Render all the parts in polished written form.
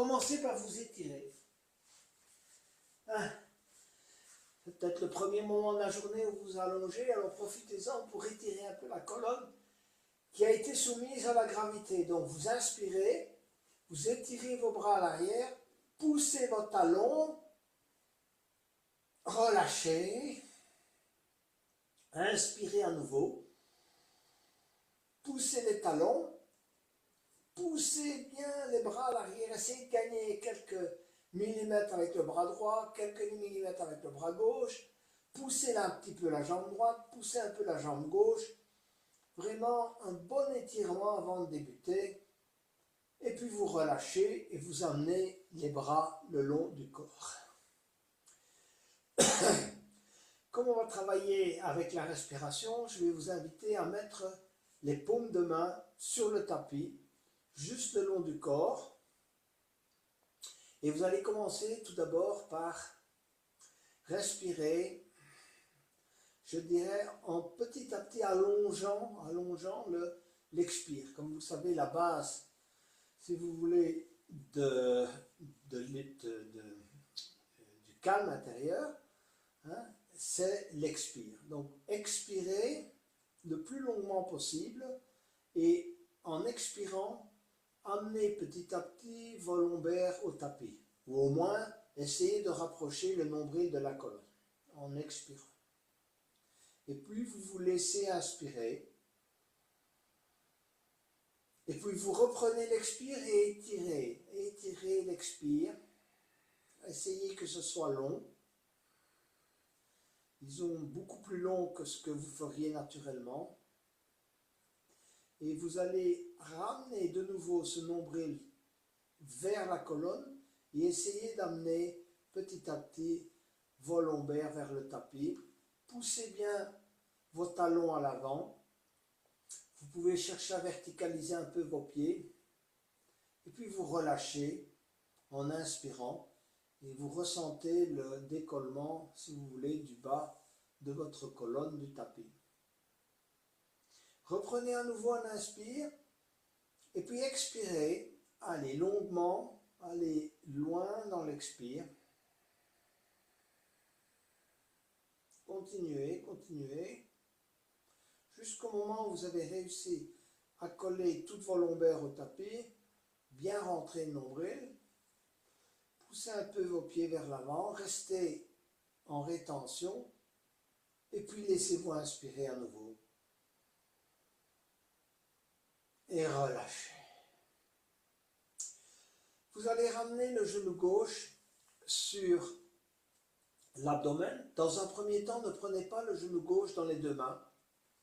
Commencez par vous étirer. Hein? C'est peut-être le premier moment de la journée où vous allongez, alors profitez-en pour étirer un peu la colonne qui a été soumise à la gravité. Donc vous inspirez, vous étirez vos bras à l'arrière, poussez vos talons, relâchez, inspirez à nouveau, poussez les talons, poussez bien les bras à l'arrière, essayez de gagner quelques millimètres avec le bras droit, quelques millimètres avec le bras gauche, poussez un petit peu la jambe droite, poussez un peu la jambe gauche, vraiment un bon étirement avant de débuter, et puis vous relâchez et vous emmenez les bras le long du corps. Comme on va travailler avec la respiration, je vais vous inviter à mettre les paumes de main sur le tapis, juste le long du corps. Et vous allez commencer tout d'abord par respirer, je dirais en petit à petit allongeant l'expire. Comme vous savez, la base, si vous voulez, du calme intérieur, hein, c'est l'expire. Donc expirez le plus longuement possible et en expirant, amenez petit à petit vos lombaires au tapis. Ou au moins, essayez de rapprocher le nombril de la colonne en expirant. Et puis vous vous laissez inspirer. Et puis vous reprenez l'expire et étirez. Étirez l'expire. Essayez que ce soit long. Disons beaucoup plus long que ce que vous feriez naturellement. Et vous allez ramener de nouveau ce nombril vers la colonne et essayer d'amener petit à petit vos lombaires vers le tapis. Poussez bien vos talons à l'avant. Vous pouvez chercher à verticaliser un peu vos pieds. Et puis vous relâchez en inspirant. Et vous ressentez le décollement, si vous voulez, du bas de votre colonne du tapis. Reprenez à nouveau un inspire. Et puis expirez. Allez longuement, allez loin dans l'expire. Continuez, continuez. Jusqu'au moment où vous avez réussi à coller toutes vos lombaires au tapis, bien rentrer le nombril, poussez un peu vos pieds vers l'avant, restez en rétention, et puis laissez-vous inspirer à nouveau. Et relâchez. Vous allez ramener le genou gauche sur l'abdomen. Dans un premier temps, ne prenez pas le genou gauche dans les deux mains.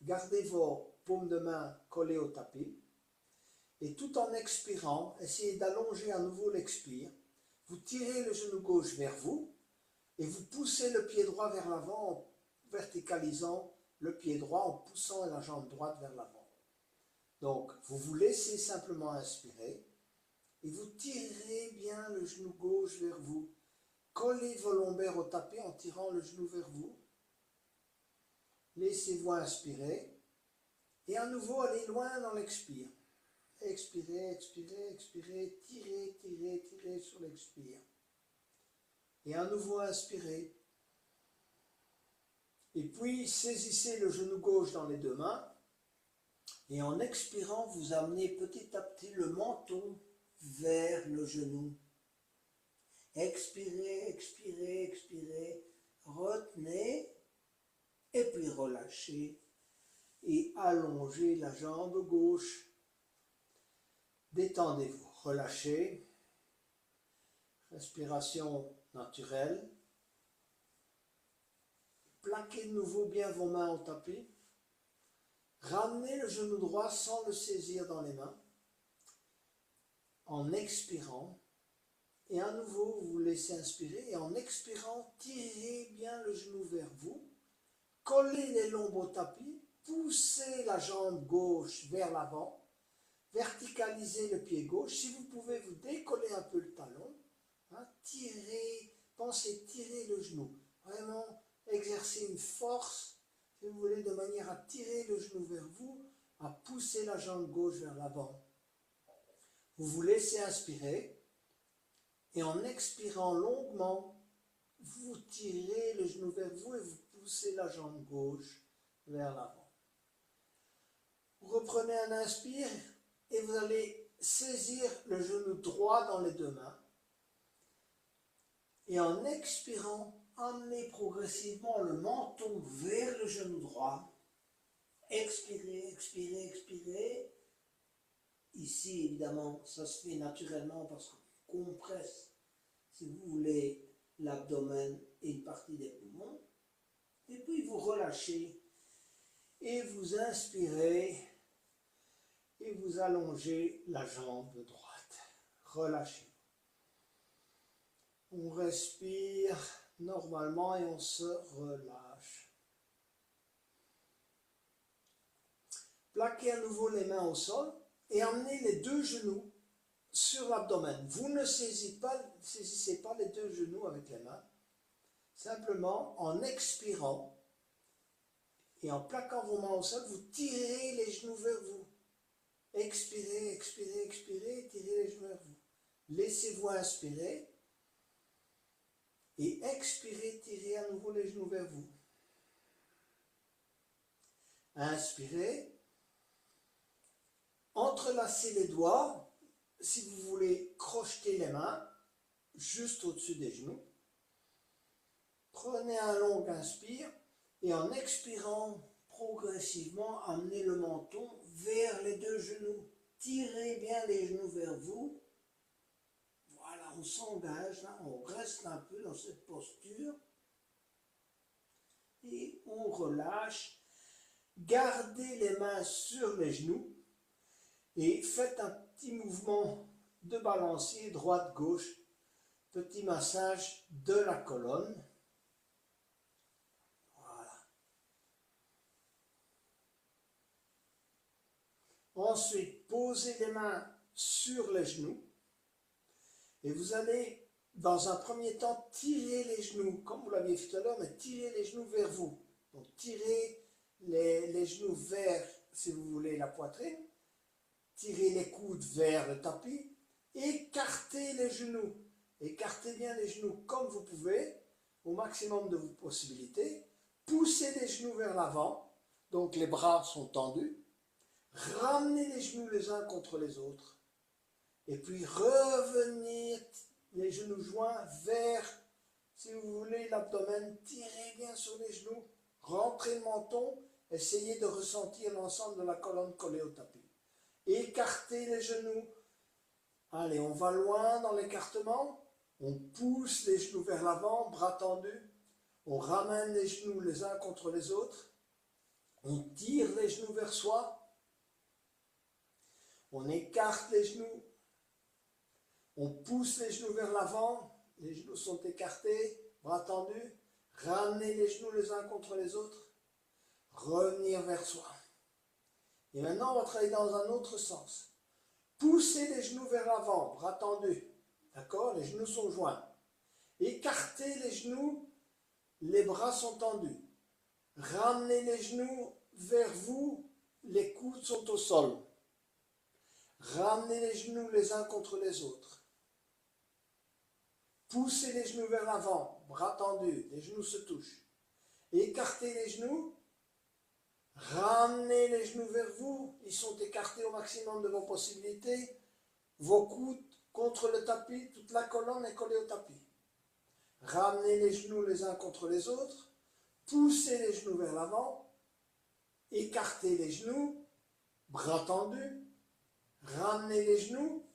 Gardez vos paumes de main collées au tapis. Et tout en expirant, essayez d'allonger à nouveau l'expire. Vous tirez le genou gauche vers vous et vous poussez le pied droit vers l'avant en verticalisant le pied droit, en poussant la jambe droite vers l'avant. Donc, vous vous laissez simplement inspirer et vous tirez bien le genou gauche vers vous. Collez vos lombaires au tapis en tirant le genou vers vous. Laissez-vous inspirer et à nouveau allez loin dans l'expire. Expirez, expirez, expirez, tirez, tirez, tirez sur l'expire. Et à nouveau inspirez. Et puis saisissez le genou gauche dans les deux mains. Et en expirant, vous amenez petit à petit le menton vers le genou. Expirez, expirez, expirez. Retenez. Et puis relâchez. Et allongez la jambe gauche. Détendez-vous, relâchez. Respiration naturelle. Plaquez de nouveau bien vos mains au tapis. Ramenez le genou droit sans le saisir dans les mains. En expirant. Et à nouveau, vous vous laissez inspirer. Et en expirant, tirez bien le genou vers vous. Collez les lombes au tapis. Poussez la jambe gauche vers l'avant. Verticalisez le pied gauche. Si vous pouvez, vous décollez un peu le talon. Hein, tirez, pensez tirer le genou. Vraiment, exercez une force, si vous voulez, de manière à tirer le genou vers vous, à pousser la jambe gauche vers l'avant. Vous vous laissez inspirer. Et en expirant longuement, vous tirez le genou vers vous et vous poussez la jambe gauche vers l'avant. Vous reprenez un inspire et vous allez saisir le genou droit dans les deux mains. Et en expirant, amenez progressivement le menton vers le genou droit. Expirez, expirez, expirez. Ici, évidemment, ça se fait naturellement parce qu'on compresse, si vous voulez, l'abdomen et une partie des poumons. Et puis, vous relâchez et vous inspirez et vous allongez la jambe droite. Relâchez. On respire normalement et on se relâche. Plaquez à nouveau les mains au sol et emmenez les deux genoux sur l'abdomen. Vous ne saisissez pas les deux genoux avec les mains. Simplement, en expirant et en plaquant vos mains au sol, vous tirez les genoux vers vous. Expirez, expirez, expirez, tirez les genoux vers vous. Laissez-vous inspirer. Et expirez, tirez à nouveau les genoux vers vous. Inspirez. Entrelacez les doigts, si vous voulez crocheter les mains, juste au-dessus des genoux. Prenez un long inspire et en expirant progressivement, amenez le menton vers les deux genoux. Tirez bien les genoux vers vous. Voilà, on s'engage, là, on reste un peu dans cette posture. Et on relâche. Gardez les mains sur les genoux. Et faites un petit mouvement de balancier droite-gauche, petit massage de la colonne. Voilà. Ensuite, posez les mains sur les genoux et vous allez, dans un premier temps, tirer les genoux, comme vous l'aviez fait tout à l'heure, mais tirez les genoux vers vous. Donc, tirez les genoux vers, si vous voulez, la poitrine. Tirez les coudes vers le tapis, écartez les genoux. Écartez bien les genoux comme vous pouvez, au maximum de vos possibilités. Poussez les genoux vers l'avant, donc les bras sont tendus. Ramenez les genoux les uns contre les autres. Et puis revenir les genoux joints vers, si vous voulez, l'abdomen. Tirez bien sur les genoux, rentrez le menton, essayez de ressentir l'ensemble de la colonne collée au tapis. Écartez les genoux. Allez, on va loin dans l'écartement. On pousse les genoux vers l'avant, bras tendus. On ramène les genoux les uns contre les autres. On tire les genoux vers soi. On écarte les genoux. On pousse les genoux vers l'avant. Les genoux sont écartés, bras tendus. Ramenez les genoux les uns contre les autres. Revenir vers soi. Et maintenant, on va travailler dans un autre sens. Poussez les genoux vers l'avant, bras tendus. D'accord? Les genoux sont joints. Écartez les genoux, les bras sont tendus. Ramenez les genoux vers vous, les coudes sont au sol. Ramenez les genoux les uns contre les autres. Poussez les genoux vers l'avant, bras tendus, les genoux se touchent. Écartez les genoux. Ramenez les genoux vers vous, ils sont écartés au maximum de vos possibilités. Vos coudes contre le tapis, toute la colonne est collée au tapis. Ramenez les genoux les uns contre les autres, poussez les genoux vers l'avant, écartez les genoux, bras tendus, ramenez les genoux,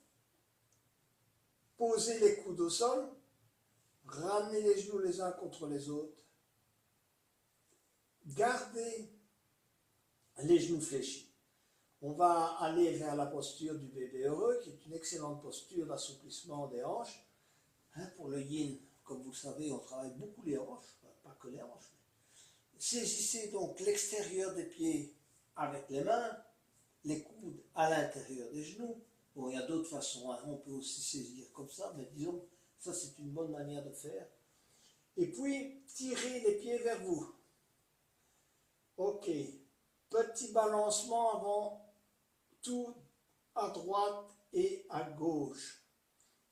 posez les coudes au sol, ramenez les genoux les uns contre les autres, gardez les genoux fléchis. On va aller vers la posture du bébé heureux, qui est une excellente posture d'assouplissement des hanches. Pour le yin, comme vous le savez, on travaille beaucoup les hanches, pas que les hanches. Saisissez donc l'extérieur des pieds avec les mains, les coudes à l'intérieur des genoux. Bon, il y a d'autres façons, hein. On peut aussi saisir comme ça, mais disons, ça c'est une bonne manière de faire. Et puis, tirez les pieds vers vous. Ok. Petit balancement avant tout à droite et à gauche.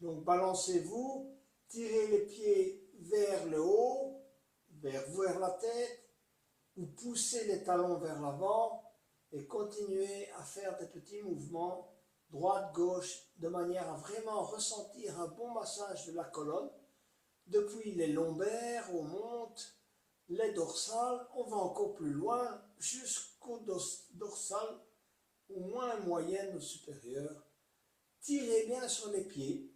Donc balancez-vous, tirez les pieds vers le haut, vers la tête, ou poussez les talons vers l'avant et continuez à faire des petits mouvements droite-gauche de manière à vraiment ressentir un bon massage de la colonne. Depuis les lombaires, on monte, les dorsales, on va encore plus loin jusqu'aux dorsales, au moins moyenne ou supérieure. Tirez bien sur les pieds.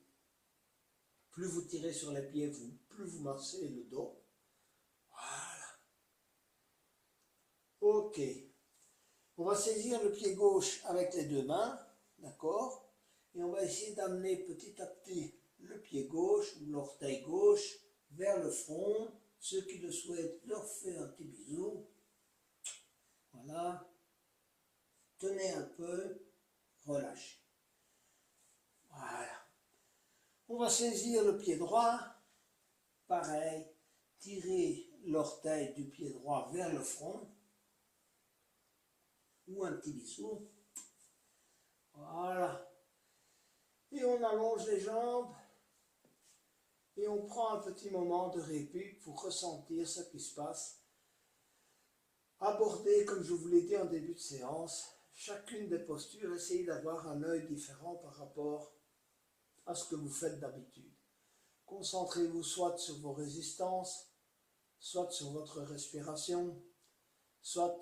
Plus vous tirez sur les pieds, plus vous massez le dos. Voilà. Ok. On va saisir le pied gauche avec les deux mains, d'accord? Et on va essayer d'amener petit à petit le pied gauche ou l'orteil gauche vers le front. Ceux qui le souhaitent, leur faites un petit bisou. Voilà. Tenez un peu, relâchez. Voilà. On va saisir le pied droit. Pareil, tirez l'orteil du pied droit vers le front. Ou un petit bisou. Voilà. Et on allonge les jambes. Et on prend un petit moment de répit pour ressentir ce qui se passe. Abordez, comme je vous l'ai dit en début de séance, chacune des postures, essayez d'avoir un œil différent par rapport à ce que vous faites d'habitude. Concentrez-vous soit sur vos résistances, soit sur votre respiration, soit,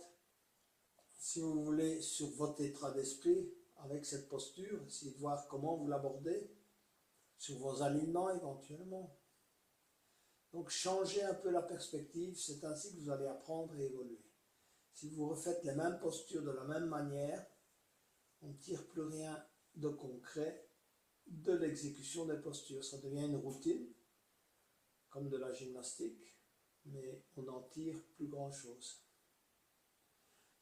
si vous voulez, sur votre état d'esprit avec cette posture. Essayez de voir comment vous l'abordez, sur vos alignements éventuellement. Donc changez un peu la perspective, c'est ainsi que vous allez apprendre et évoluer. Si vous refaites les mêmes postures de la même manière, on ne tire plus rien de concret de l'exécution des postures. Ça devient une routine, comme de la gymnastique, mais on n'en tire plus grand-chose.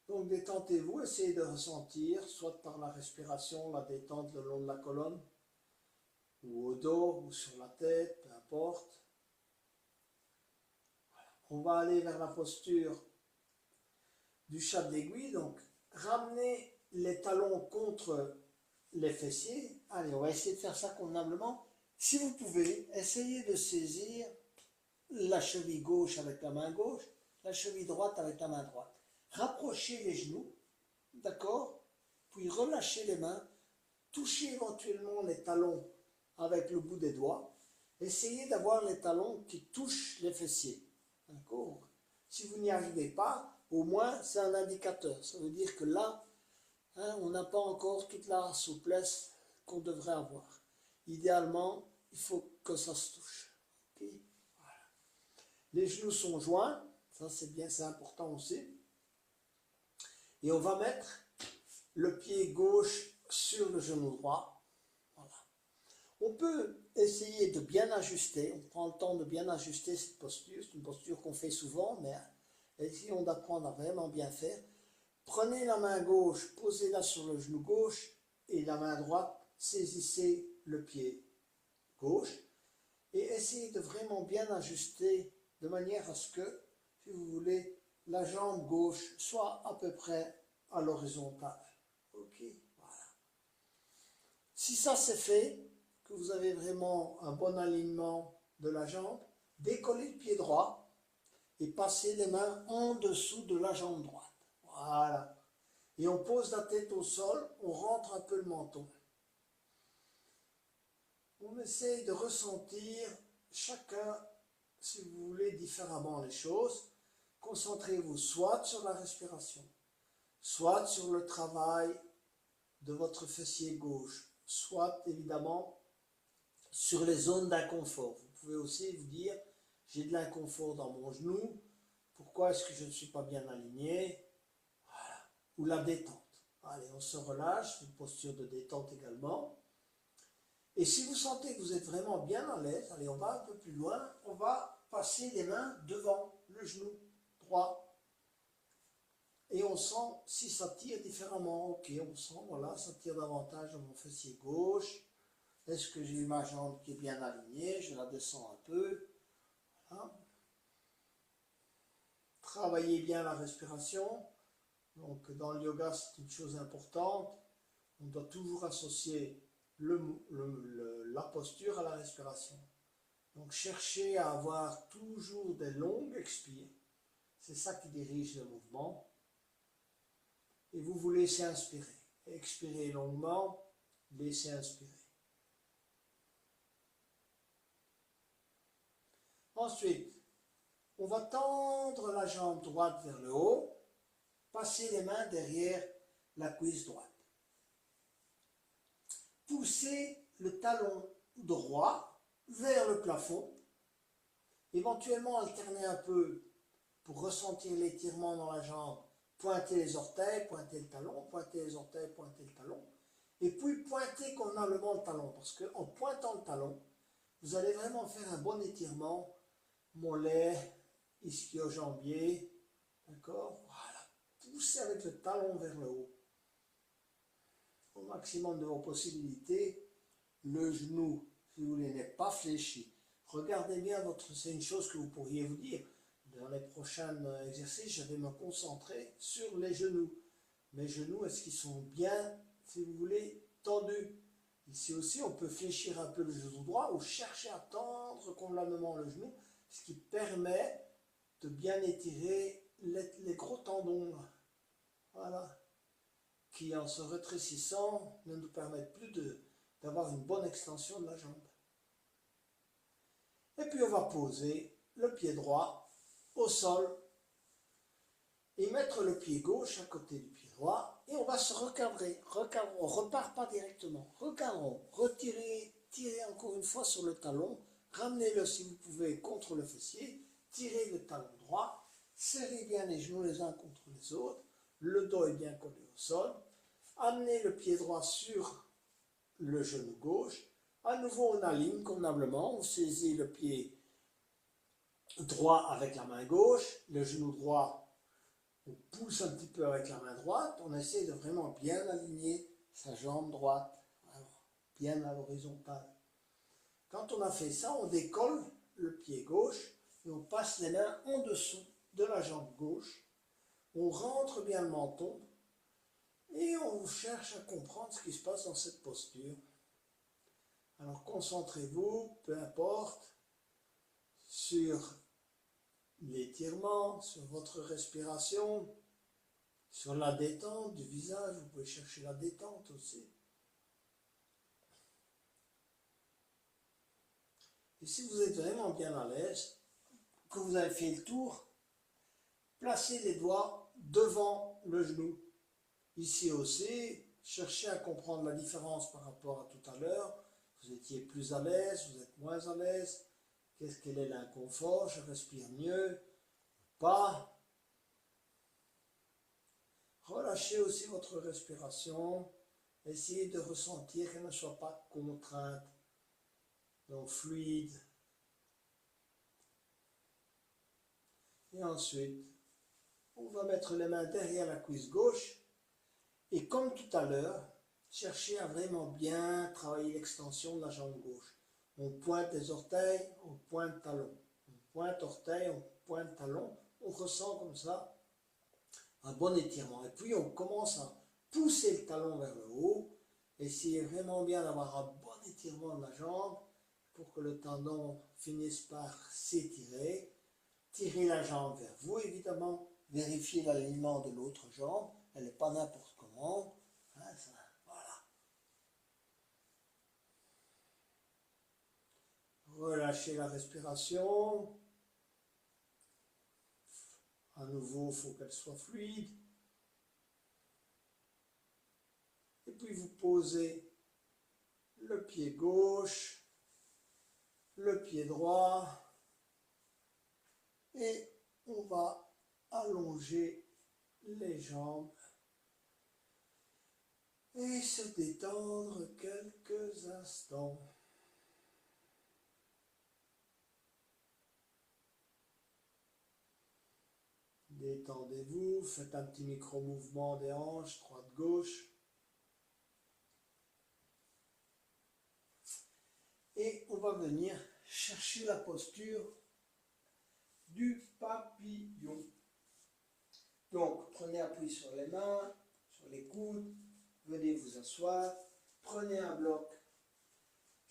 Donc détendez-vous, essayez de ressentir, soit par la respiration, la détente le long de la colonne, ou au dos, ou sur la tête, peu importe. Voilà. On va aller vers la posture du chat d'aiguille, donc ramenez les talons contre les fessiers. Allez, on va essayer de faire ça convenablement. Si vous pouvez, essayez de saisir la cheville gauche avec la main gauche, la cheville droite avec la main droite. Rapprochez les genoux, d'accord? Puis relâchez les mains, touchez éventuellement les talons avec le bout des doigts. Essayez d'avoir les talons qui touchent les fessiers, d'accord? Si vous n'y arrivez pas, au moins c'est un indicateur. Ça veut dire que là, on n'a pas encore toute la souplesse qu'on devrait avoir. Idéalement, il faut que ça se touche. Okay? Voilà. Les genoux sont joints, ça c'est bien, c'est important aussi. Et on va mettre le pied gauche sur le genou droit. Voilà. On peut essayer de bien ajuster, on prend le temps de bien ajuster cette posture, c'est une posture qu'on fait souvent, mais essayons d'apprendre à vraiment bien faire. Prenez la main gauche, posez-la sur le genou gauche et la main droite, saisissez le pied gauche et essayez de vraiment bien ajuster de manière à ce que, si vous voulez, la jambe gauche soit à peu près à l'horizontale. Ok, voilà. Si ça c'est fait, que vous avez vraiment un bon alignement de la jambe, décollez le pied droit et passez les mains en dessous de la jambe droite. Voilà. Et on pose la tête au sol, on rentre un peu le menton. On essaye de ressentir chacun, si vous voulez, différemment les choses. Concentrez-vous soit sur la respiration, soit sur le travail de votre fessier gauche, soit évidemment sur les zones d'inconfort. Vous pouvez aussi vous dire, j'ai de l'inconfort dans mon genou, pourquoi est-ce que je ne suis pas bien aligné? Voilà. Ou la détente. Allez, on se relâche, une posture de détente également. Et si vous sentez que vous êtes vraiment bien à l'aise, allez, on va un peu plus loin, on va passer les mains devant le genou droit. Et on sent si ça tire différemment. Ok, on sent, voilà, ça tire davantage dans mon fessier gauche. Est-ce que j'ai ma jambe qui est bien alignée? Je la descends un peu. Voilà. Travaillez bien la respiration. Donc dans le yoga, c'est une chose importante. On doit toujours associer la posture à la respiration. Donc cherchez à avoir toujours des longues expires. C'est ça qui dirige le mouvement. Et vous vous laissez inspirer. Expirez longuement, laissez inspirer. Ensuite, on va tendre la jambe droite vers le haut, passer les mains derrière la cuisse droite. Poussez le talon droit vers le plafond, éventuellement alterner un peu pour ressentir l'étirement dans la jambe. Pointez les orteils, pointez le talon, pointez les orteils, pointez le talon. Et puis pointez convenablement le talon, parce qu'en pointant le talon, vous allez vraiment faire un bon étirement, mollet, ischio-jambier, d'accord? Voilà, poussez avec le talon vers le haut. Au maximum de vos possibilités, le genou, si vous voulez, n'est pas fléchi. Regardez bien c'est une chose que vous pourriez vous dire. Dans les prochains exercices, je vais me concentrer sur les genoux. Mes genoux, est-ce qu'ils sont bien, si vous voulez, tendus? Ici aussi, on peut fléchir un peu le genou droit ou chercher à tendre convenablement le genou, ce qui permet de bien étirer les gros tendons. Voilà. Qui, en se rétrécissant, ne nous permettent plus d'avoir une bonne extension de la jambe. Et puis, on va poser le pied droit au sol et mettre le pied gauche à côté du pied droit et on va se recadrer. On ne repart pas directement. Recadrons, retirez, tirez encore une fois sur le talon, ramenez-le si vous pouvez contre le fessier, tirez le talon droit, serrez bien les genoux les uns contre les autres, le dos est bien collé au sol, amenez le pied droit sur le genou gauche, à nouveau on aligne convenablement, on saisit le pied droit avec la main gauche, le genou droit, on pousse un petit peu avec la main droite, on essaie de vraiment bien aligner sa jambe droite, bien à l'horizontale. Quand on a fait ça, on décolle le pied gauche et on passe les mains en dessous de la jambe gauche, on rentre bien le menton et on cherche à comprendre ce qui se passe dans cette posture. Alors concentrez-vous, peu importe, sur l'étirement, sur votre respiration, sur la détente du visage, vous pouvez chercher la détente aussi. Et si vous êtes vraiment bien à l'aise, que vous avez fait le tour, placez les doigts devant le genou. Ici aussi, cherchez à comprendre la différence par rapport à tout à l'heure. Vous étiez plus à l'aise, vous êtes moins à l'aise. Quel est l'inconfort? Je respire mieux, pas. Relâchez aussi votre respiration. Essayez de ressentir qu'elle ne soit pas contrainte, donc fluide. Et ensuite, on va mettre les mains derrière la cuisse gauche. Et comme tout à l'heure, cherchez à vraiment bien travailler l'extension de la jambe gauche. On pointe les orteils, on pointe talon. On pointe orteil, on pointe talon. On ressent comme ça un bon étirement. Et puis on commence à pousser le talon vers le haut. Essayez vraiment bien d'avoir un bon étirement de la jambe pour que le tendon finisse par s'étirer. Tirez la jambe vers vous évidemment. Vérifiez l'alignement de l'autre jambe. Elle n'est pas n'importe comment. Hein, ça, voilà. Relâchez la respiration. À nouveau, il faut qu'elle soit fluide. Et puis vous posez le pied gauche, le pied droit. Et on va allonger les jambes et se détendre quelques instants. Détendez-vous, faites un petit micro-mouvement des hanches, droite-gauche. Et on va venir chercher la posture du papillon. Donc, prenez appui sur les mains, sur les coudes, venez vous asseoir, prenez un bloc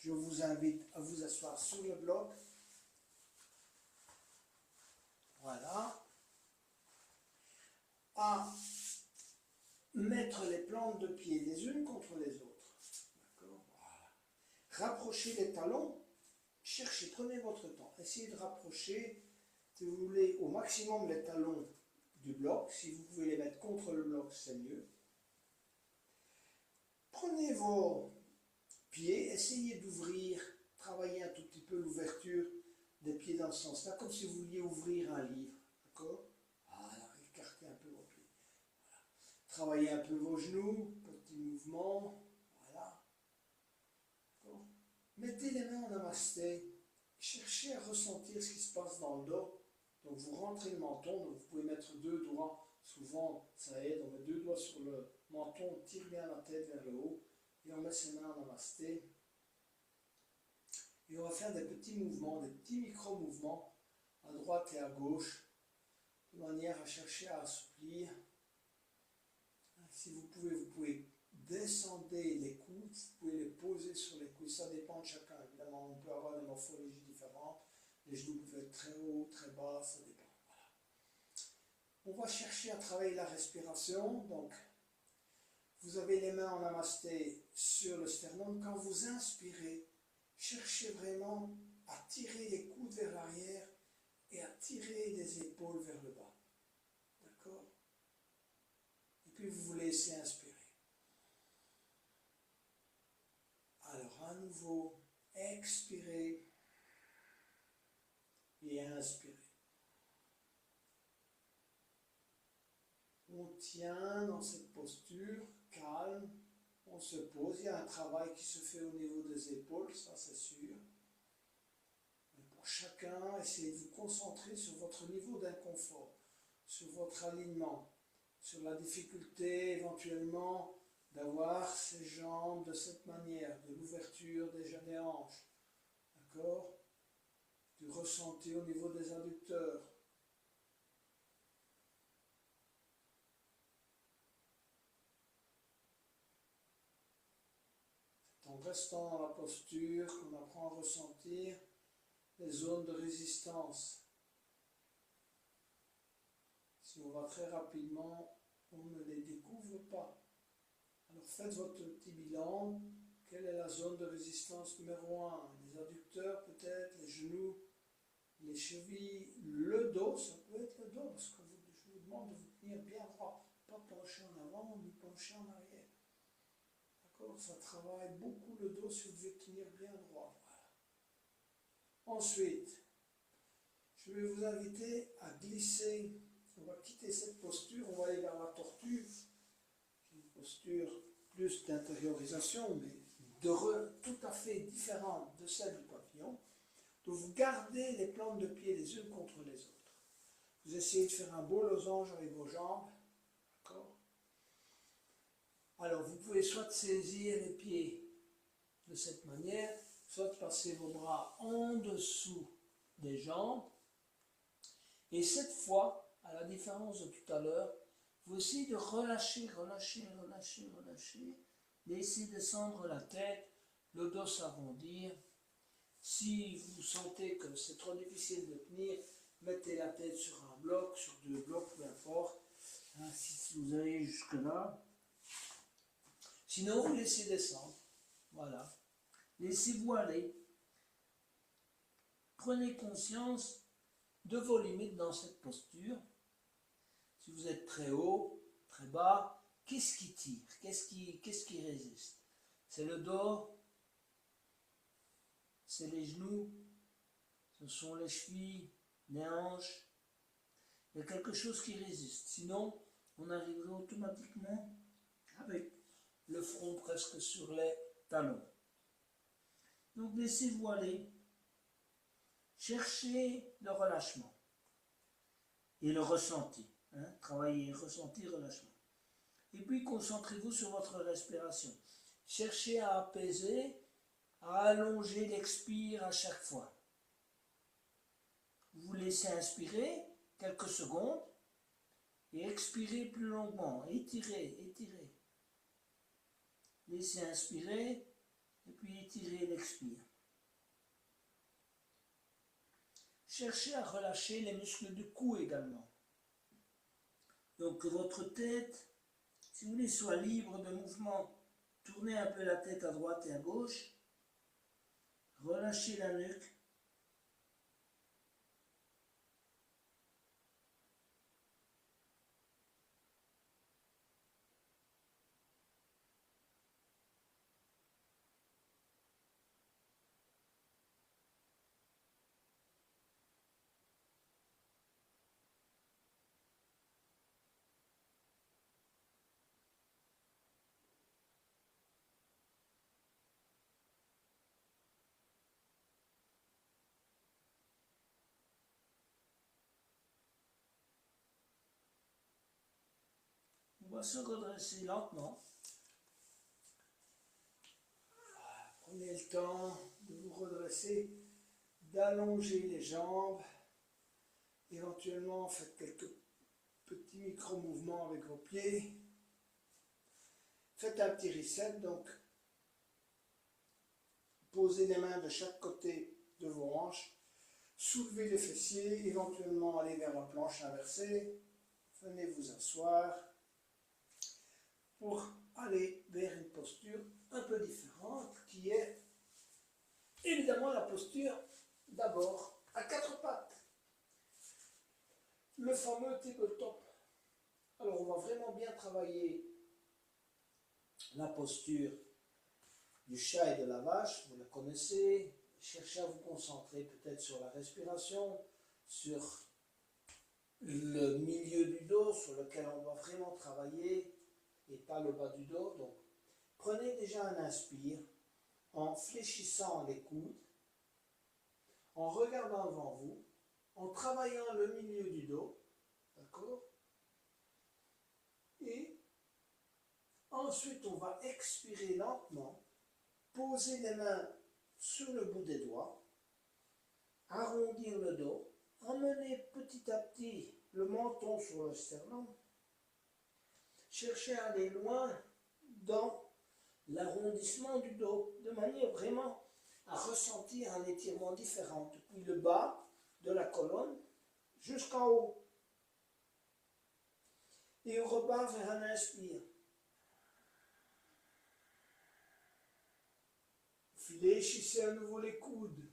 Je vous invite à vous asseoir sur le bloc. Voilà. À mettre les plantes de pied les unes contre les autres. D'accord? Voilà. Rapprochez les talons. Cherchez, prenez votre temps. Essayez de rapprocher, si vous voulez, au maximum les talons du bloc. Si vous pouvez les mettre contre le bloc, c'est mieux. Prenez vos pieds, essayez d'ouvrir, travaillez un tout petit peu l'ouverture des pieds dans ce sens-là, comme si vous vouliez ouvrir un livre. D'accord? Voilà, écartez un peu vos pieds. Voilà. Travaillez un peu vos genoux, petit mouvement. Voilà. D'accord? Mettez les mains en namasté. Cherchez à ressentir ce qui se passe dans le dos. Donc vous rentrez le menton, donc vous pouvez mettre 2 doigts. Souvent, ça aide, on met 2 doigts sur le menton, on tire bien la tête vers le haut. Et on met ses mains en namasté. Et on va faire des petits mouvements, des petits micro-mouvements à droite et à gauche, de manière à chercher à assouplir. Si vous pouvez descendre les coudes, vous pouvez les poser sur les coudes, ça dépend de chacun. Évidemment, on peut avoir des morphologies différentes, les genoux peuvent être très hauts, très bas, ça dépend. Voilà. On va chercher à travailler la respiration, donc vous avez les mains en namasté sur le sternum. Quand vous inspirez, cherchez vraiment à tirer les coudes vers l'arrière et à tirer les épaules vers le bas. D'accord? Et puis vous vous laissez inspirer. Alors à nouveau, expirez et inspirez. On tient dans cette posture, calme, on se pose. Il y a un travail qui se fait au niveau des épaules, ça c'est sûr. Mais pour chacun, essayez de vous concentrer sur votre niveau d'inconfort, sur votre alignement, sur la difficulté éventuellement d'avoir ses jambes de cette manière, de l'ouverture des hanches, d'accord? Du ressenti au niveau des adducteurs. C'est en restant dans la posture qu'on apprend à ressentir les zones de résistance. Si on va très rapidement, on ne les découvre pas. Alors faites votre petit bilan. Quelle est la zone de résistance numéro 1? Les adducteurs peut-être, les genoux, les chevilles, le dos, ça peut être le dos, parce que je vous demande de vous tenir bien droit, pas pencher en avant ni pencher en arrière. D'accord? Ça travaille beaucoup le dos si vous devez tenir bien droit. Voilà. Ensuite, je vais vous inviter à glisser. On va quitter cette posture, on va aller vers la tortue. C'est une posture plus d'intériorisation, mais tout à fait différente de celle du papillon. Donc vous gardez les plantes de pied les unes contre les autres. Vous essayez de faire un beau losange avec vos jambes. D'accord? Alors vous pouvez soit saisir les pieds de cette manière, soit passer vos bras en dessous des jambes. Et cette fois, à la différence de tout à l'heure, vous essayez de relâcher, laissez descendre la tête, le dos s'arrondir. Si vous sentez que c'est trop difficile de tenir, mettez la tête sur un bloc, sur 2 blocs, peu importe, hein, si vous allez jusque là. Sinon, vous laissez descendre, voilà. Laissez-vous aller. Prenez conscience de vos limites dans cette posture. Si vous êtes très haut, très bas, qu'est-ce qui tire? Qu'est-ce qui résiste? C'est le dos, c'est les genoux, ce sont les chevilles, les hanches. Il y a quelque chose qui résiste. Sinon, on arriverait automatiquement avec le front presque sur les talons. Donc laissez-vous aller. Cherchez le relâchement et le ressenti. Hein? Travaillez, ressenti, relâchement. Et puis concentrez-vous sur votre respiration. Cherchez à apaiser, à allonger l'expire à chaque fois. Vous laissez inspirer quelques secondes et expirez plus longuement. Étirez. Laissez inspirer et puis étirez l'expire. expire. Cherchez à relâcher les muscles du cou également. Donc que votre tête, si vous voulez, soit libre de mouvement. Tournez un peu la tête à droite et à gauche. Relâchez la nuque. On va se redresser lentement. Prenez le temps de vous redresser, d'allonger les jambes. Éventuellement, faites quelques petits micro-mouvements avec vos pieds. Faites un petit reset, donc posez les mains de chaque côté de vos hanches. Soulevez les fessiers, éventuellement allez vers la planche inversée. Venez vous asseoir pour aller vers une posture un peu différente qui est évidemment la posture d'abord à quatre pattes. Le fameux tabletop. Alors on va vraiment bien travailler la posture du chat et de la vache, vous la connaissez. Cherchez à vous concentrer peut-être sur la respiration, sur le milieu du dos sur lequel on doit vraiment travailler et pas le bas du dos. Donc prenez déjà un inspire en fléchissant les coudes, en regardant devant vous, en travaillant le milieu du dos, d'accord? Et ensuite on va expirer lentement, poser les mains sur le bout des doigts, arrondir le dos, emmener petit à petit le menton sur le sternum, chercher à aller loin dans l'arrondissement du dos, de manière vraiment à ressentir un étirement différent, depuis le bas de la colonne jusqu'en haut. Et on repart vers un inspire. Fléchissez à nouveau les coudes.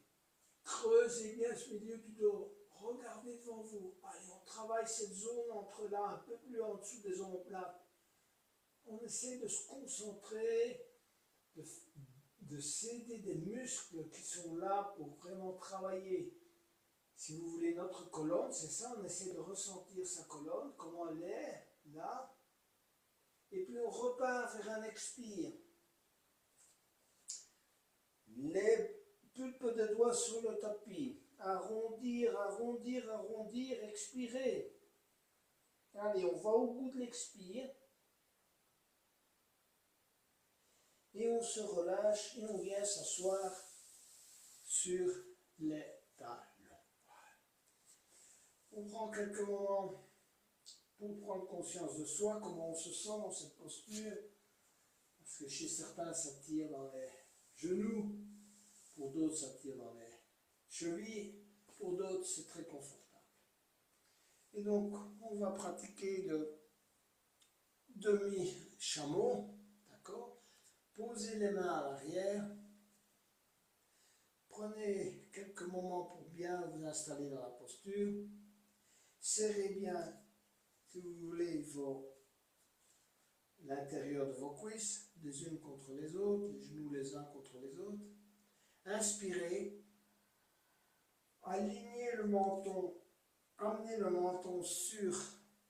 Creusez bien ce milieu du dos. Regardez devant vous. Allez, on travaille cette zone entre là, un peu plus en dessous des omoplates. On essaie de se concentrer, de céder des muscles qui sont là pour vraiment travailler. Si vous voulez notre colonne, c'est ça, on essaie de ressentir sa colonne, comment elle est, là. Et puis on repart vers un expire. Les pulpes de doigts sur le tapis. Arrondir, arrondir, arrondir, expirer. Allez, on va au bout de l'expire. Et on se relâche et on vient s'asseoir sur les tables. On prend quelques moments pour prendre conscience de soi, comment on se sent dans cette posture. Parce que chez certains, ça tire dans les genoux, pour d'autres, ça tire dans les chevilles, pour d'autres, c'est très confortable. Et donc, on va pratiquer le demi-chameau, d'accord? Posez les mains à l'arrière. Prenez quelques moments pour bien vous installer dans la posture. Serrez bien, si vous voulez, l'intérieur de vos cuisses, les unes contre les autres, les genoux les uns contre les autres. Inspirez, alignez le menton, amenez le menton sur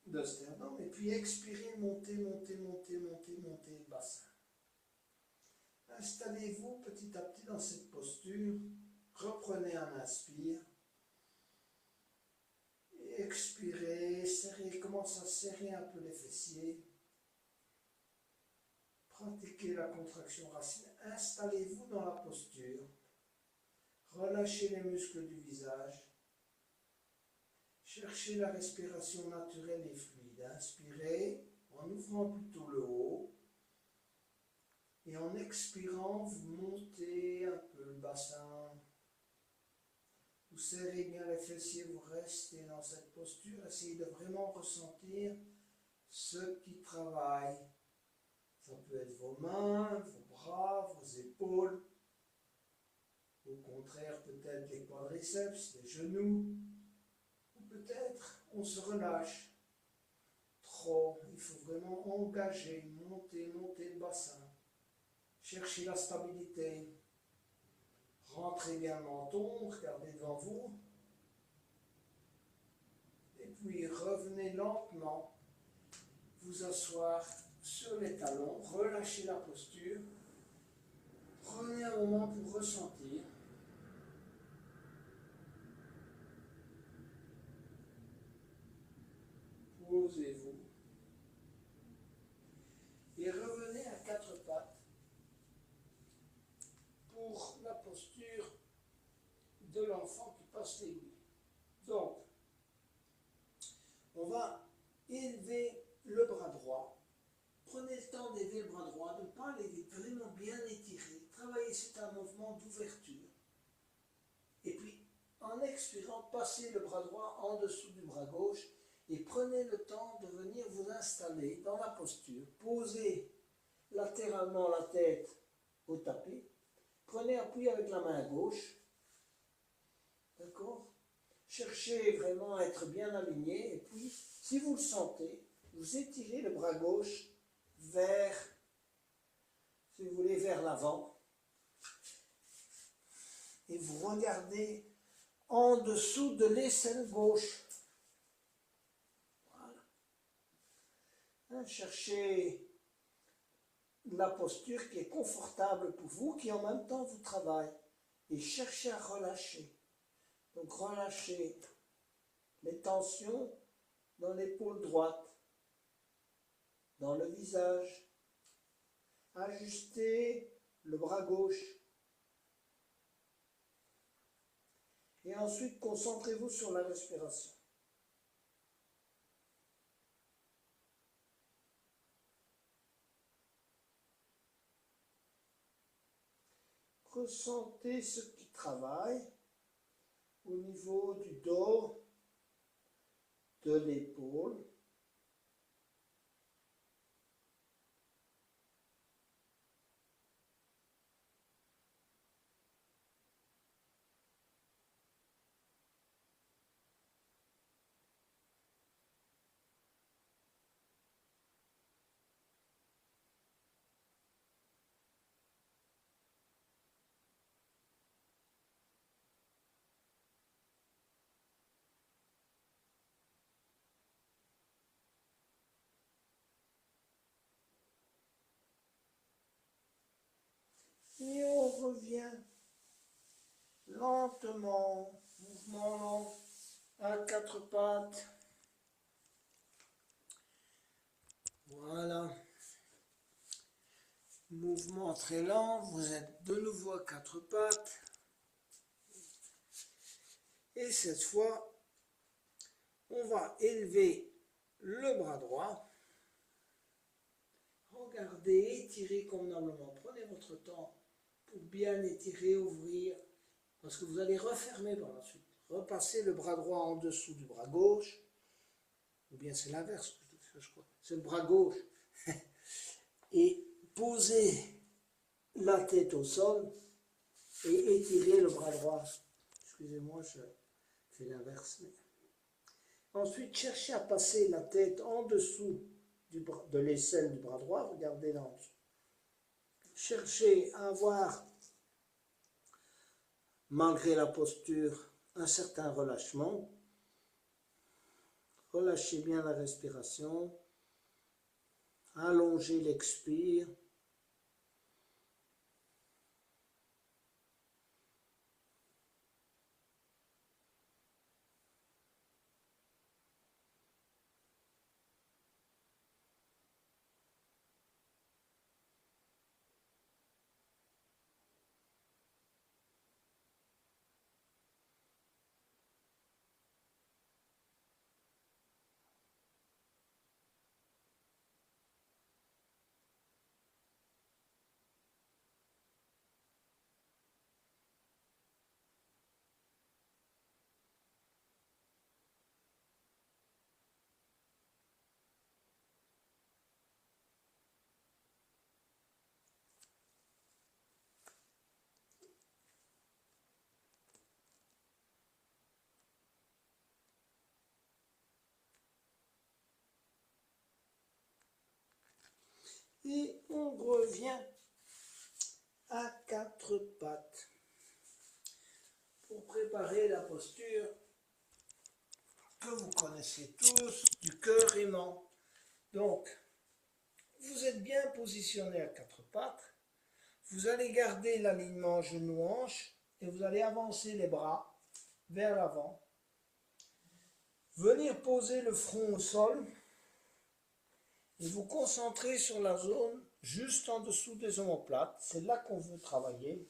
le sternum, et puis expirez, montez, montez, montez, montez, montez le bassin. Installez-vous petit à petit dans cette posture, reprenez un inspire, et expirez, serrez, commencez à serrer un peu les fessiers. Pratiquez la contraction racine, installez-vous dans la posture, relâchez les muscles du visage, cherchez la respiration naturelle et fluide, inspirez en ouvrant plutôt le haut, et en expirant, vous montez un peu Vous serrez bien les fessiers, vous restez dans cette posture. Essayez de vraiment ressentir ce qui travaille. Ça peut être vos mains, vos bras, vos épaules. Au contraire, peut-être les quadriceps, les genoux. Ou peut-être on se relâche. Trop, il faut vraiment engager, monter le bassin. Cherchez la stabilité. Rentrez bien le menton, regardez devant vous. Et puis revenez lentement vous asseoir sur les talons, relâchez la posture. Prenez un moment pour ressentir. Posez-vous. Et revenez à quatre pattes pour la posture de l'enfant qui passe l'aiguille. Donc, on va élever le bras droit. Prenez le temps d'élever le bras droit, de ne pas l'élever, vraiment bien étiré. Travaillez, c'est un mouvement d'ouverture. Et puis, en expirant, passez le bras droit en dessous du bras gauche et prenez le temps de venir vous installer dans la posture. Posez latéralement la tête au tapis. Prenez appui avec la main gauche. D'accord? Cherchez vraiment à être bien aligné. Et puis, si vous le sentez, vous étirez le bras gauche vers, si vous voulez, vers l'avant. Et vous regardez en dessous de l'aisselle gauche. Voilà. Cherchez la posture qui est confortable pour vous, qui en même temps vous travaille. Et cherchez à relâcher. Donc relâchez les tensions dans l'épaule droite, dans le visage. Ajustez le bras gauche. Et ensuite, concentrez-vous sur la respiration. Ressentez ce qui travaille au niveau du dos, de l'épaule. Et on revient lentement, mouvement lent, à quatre pattes. Voilà. Mouvement très lent, vous êtes de nouveau à quatre pattes. Et cette fois, on va élever le bras droit. Regardez, étirez convenablement. Prenez votre temps pour bien étirer, ouvrir, parce que vous allez refermer par la suite. Repassez le bras droit en dessous du bras gauche, ou bien c'est l'inverse, je crois. C'est le bras gauche. Et posez la tête au sol et étirez le bras droit. Excusez-moi, je fais l'inverse. Ensuite, cherchez à passer la tête en dessous de l'aisselle du bras droit. Regardez là en dessous. Cherchez à avoir, malgré la posture, un certain relâchement. Relâchez bien la respiration. Allongez l'expire. Et on revient à quatre pattes pour préparer la posture que vous connaissez tous du cœur aimant. Donc, vous êtes bien positionné à quatre pattes. Vous allez garder l'alignement genou-hanche et vous allez avancer les bras vers l'avant. Venir poser le front au sol et vous concentrer sur la zone juste en dessous des omoplates. C'est là qu'on veut travailler.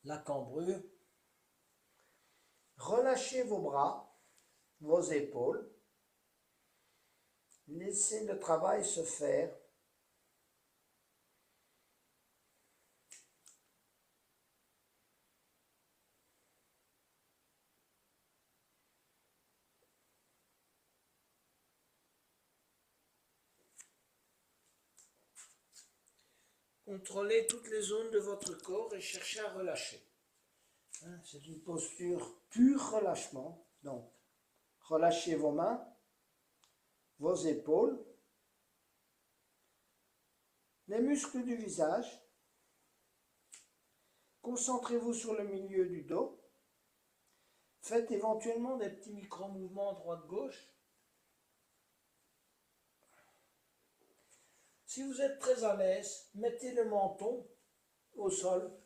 La cambrure. Relâchez vos bras, vos épaules. Laissez le travail se faire. Contrôlez toutes les zones de votre corps et cherchez à relâcher. C'est une posture pur relâchement. Donc, relâchez vos mains, vos épaules, les muscles du visage. Concentrez-vous sur le milieu du dos. Faites éventuellement des petits micro-mouvements droite-gauche. Si vous êtes très à l'aise, mettez le menton au sol.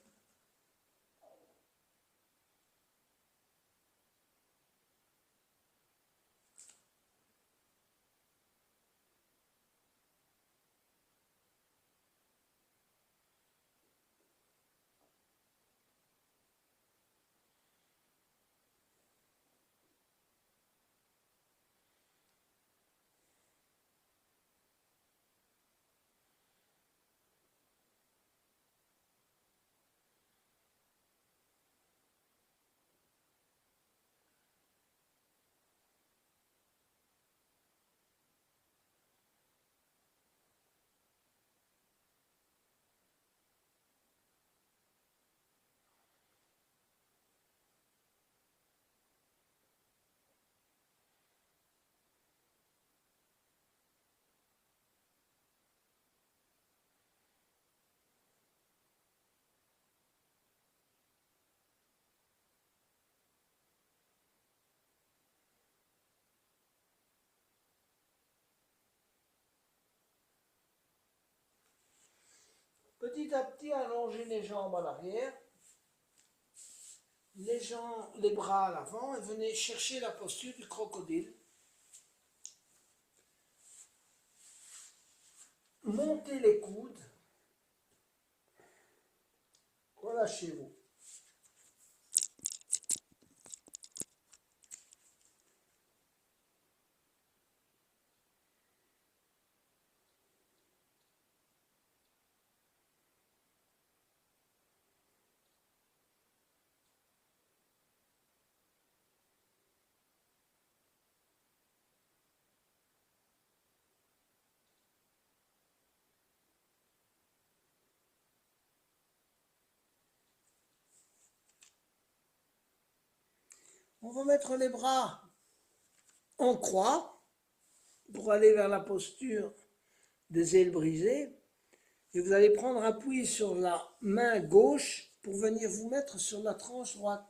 Petit à petit, allongez les jambes à l'arrière, les bras à l'avant et venez chercher la posture du crocodile. Montez les coudes, relâchez-vous. On va mettre les bras en croix pour aller vers la posture des ailes brisées. Et vous allez prendre appui sur la main gauche pour venir vous mettre sur la tranche droite.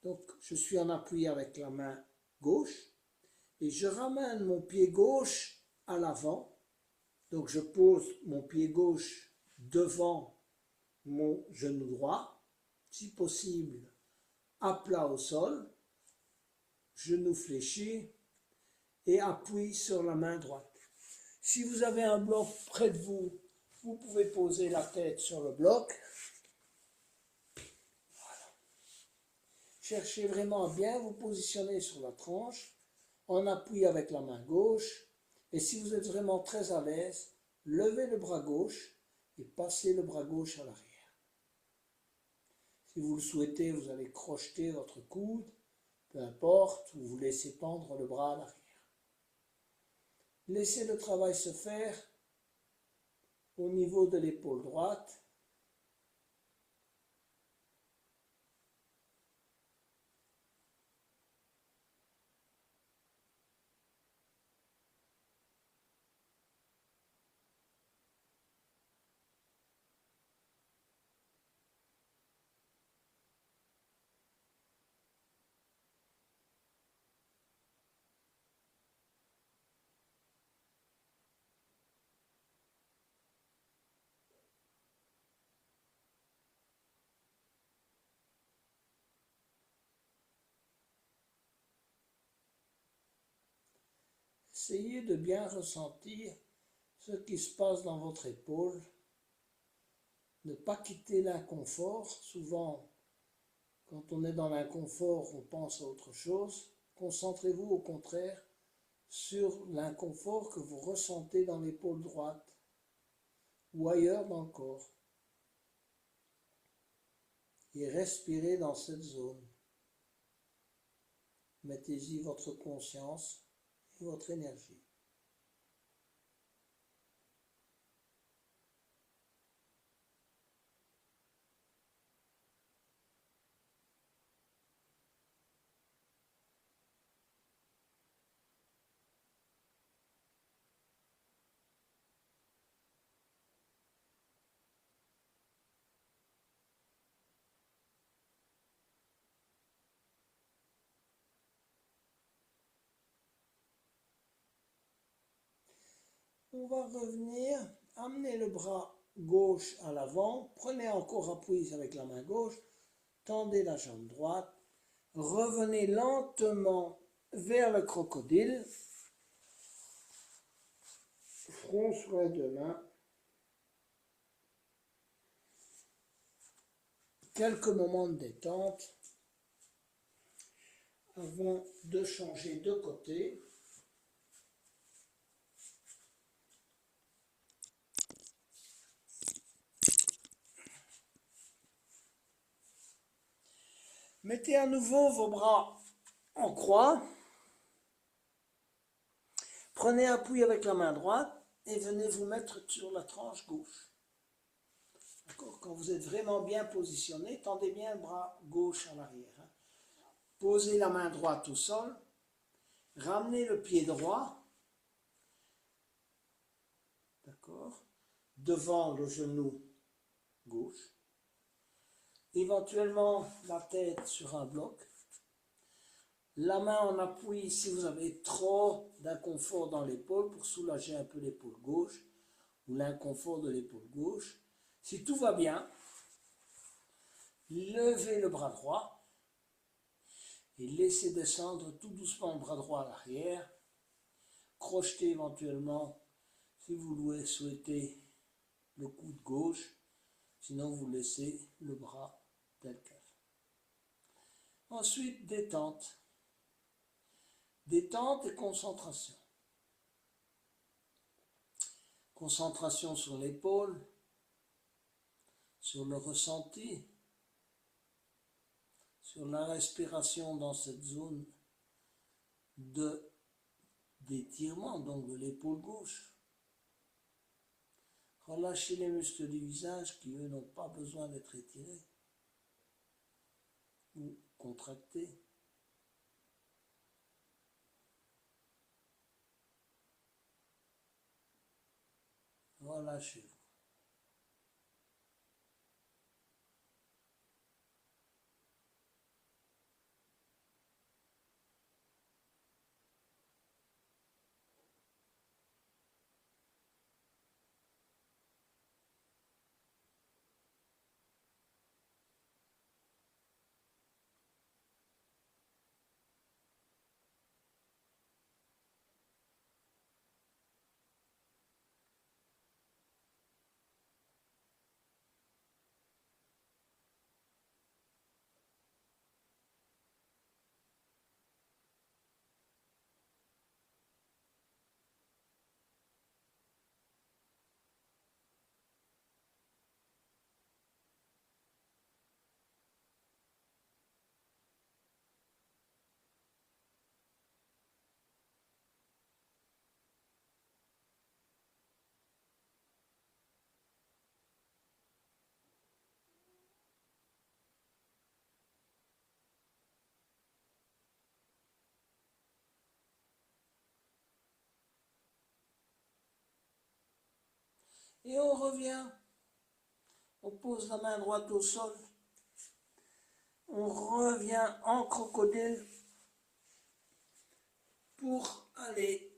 Donc, je suis en appui avec la main gauche et je ramène mon pied gauche à l'avant. Donc, je pose mon pied gauche devant mon genou droit, si possible à plat au sol, genou fléchi et appui sur la main droite. Si vous avez un bloc près de vous, vous pouvez poser la tête sur le bloc. Voilà. Cherchez vraiment à bien vous positionner sur la tranche, en appui avec la main gauche. Et si vous êtes vraiment très à l'aise, levez le bras gauche et passez le bras gauche à l'arrière. Si vous le souhaitez, vous allez crocheter votre coude, peu importe, ou vous laissez pendre le bras à l'arrière. Laissez le travail se faire au niveau de l'épaule droite. Essayez de bien ressentir ce qui se passe dans votre épaule. Ne pas quitter l'inconfort. Souvent, quand on est dans l'inconfort, on pense à autre chose. Concentrez-vous au contraire sur l'inconfort que vous ressentez dans l'épaule droite ou ailleurs dans le corps. Et respirez dans cette zone. Mettez-y votre conscience et votre énergie. On va revenir, amenez le bras gauche à l'avant, prenez encore appui avec la main gauche, tendez la jambe droite, revenez lentement vers le crocodile, front sur les deux mains, quelques moments de détente avant de changer de côté. Mettez à nouveau vos bras en croix. Prenez appui avec la main droite et venez vous mettre sur la tranche gauche. Quand vous êtes vraiment bien positionné, tendez bien le bras gauche à l'arrière. Posez la main droite au sol. Ramenez le pied droit. D'accord, devant le genou gauche. Éventuellement la tête sur un bloc. La main en appui si vous avez trop d'inconfort dans l'épaule pour soulager un peu l'épaule gauche ou l'inconfort de l'épaule gauche. Si tout va bien, levez le bras droit et laissez descendre tout doucement le bras droit à l'arrière. Crochetez éventuellement si vous le souhaitez le coude gauche, sinon vous laissez le bras tel quel. Ensuite, détente. Détente et concentration. Concentration sur l'épaule, sur le ressenti, sur la respiration dans cette zone d'étirement, donc de l'épaule gauche. Relâchez les muscles du visage qui, eux, n'ont pas besoin d'être étirés ou contractés. Relâchez-vous. Et on revient. On pose la main droite au sol. On revient en crocodile pour aller